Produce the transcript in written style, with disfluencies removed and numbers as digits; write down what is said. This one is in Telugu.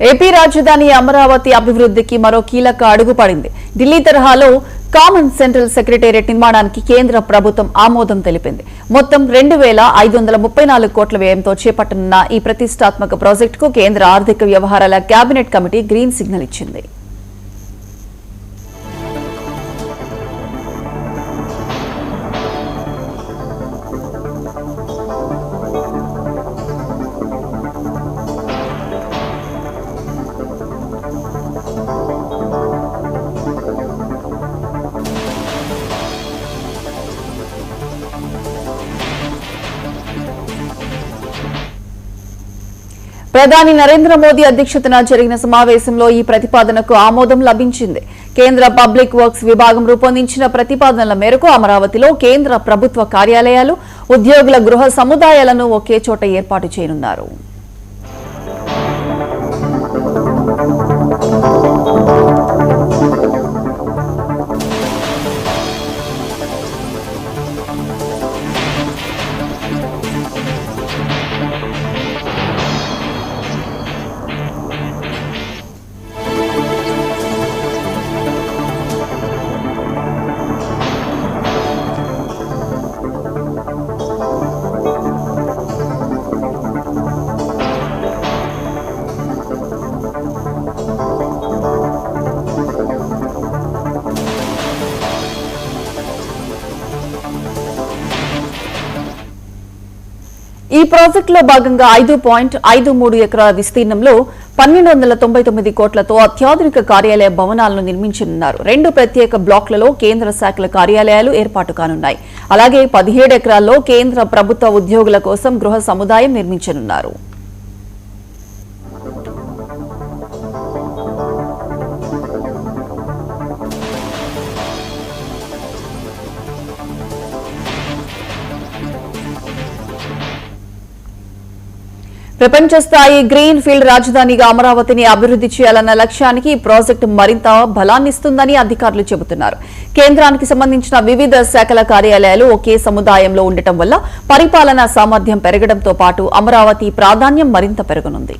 ఏపీ రాజధాని అమరావతి అభివృద్ధికి మరో కీలక అడుగు పడింది. ఢిల్లీ తరహాలో కామన్ సెంట్రల్ సెక్రటేరియట్ నిర్మాణానికి కేంద్ర ప్రభుత్వం ఆమోదం తెలిపింది. మొత్తం 2,534 కోట్ల వ్యయంతో చేపట్టనున్న ఈ ప్రతిష్టాత్మక ప్రాజెక్టుకు కేంద్ర ఆర్థిక వ్యవహారాల కేబినెట్ కమిటీ గ్రీన్ సిగ్నల్ ఇచ్చింది. ప్రధాని నరేంద్ర మోదీ అధ్యక్షతన జరిగిన సమావేశంలో ఈ ప్రతిపాదనకు ఆమోదం లభించింది. కేంద్ర పబ్లిక్ వర్క్స్ విభాగం రూపొందించిన ప్రతిపాదనల మేరకు అమరావతిలో కేంద్ర ప్రభుత్వ కార్యాలయాలు, ఉద్యోగుల గృహ సముదాయాలను ఒకే చోట ఏర్పాటు చేయనున్నారు. ఈ ప్రాజెక్టులో భాగంగా 5.53 ఎకరాల విస్తీర్ణంలో 1,299 కోట్లతో అత్యాధునిక కార్యాలయ భవనాలను నిర్మించనున్నారు. 2 ప్రత్యేక బ్లాక్లలో కేంద్ర శాఖల కార్యాలయాలు ఏర్పాటు కానున్నాయి. అలాగే 17 ఎకరాల్లో కేంద్ర ప్రభుత్వ ఉద్యోగుల కోసం గృహ సముదాయం నిర్మించనున్నారు. ప్రపంచ స్థాయి గ్రీన్ ఫీల్డ్ రాజధానిగా అమరావతిని అభివృద్ధి చేయాలన్న లక్ష్యానికి ఈ ప్రాజెక్టు మరింత బలాన్నిస్తుందని అధికారులు చెబుతున్నారు. కేంద్రానికి సంబంధించిన వివిధ శాఖల కార్యాలయాలు ఒకే సముదాయంలో ఉండటం వల్ల పరిపాలనా సామర్థ్యం పెరగడంతో పాటు అమరావతి ప్రాధాన్యం మరింత పెరగనుంది.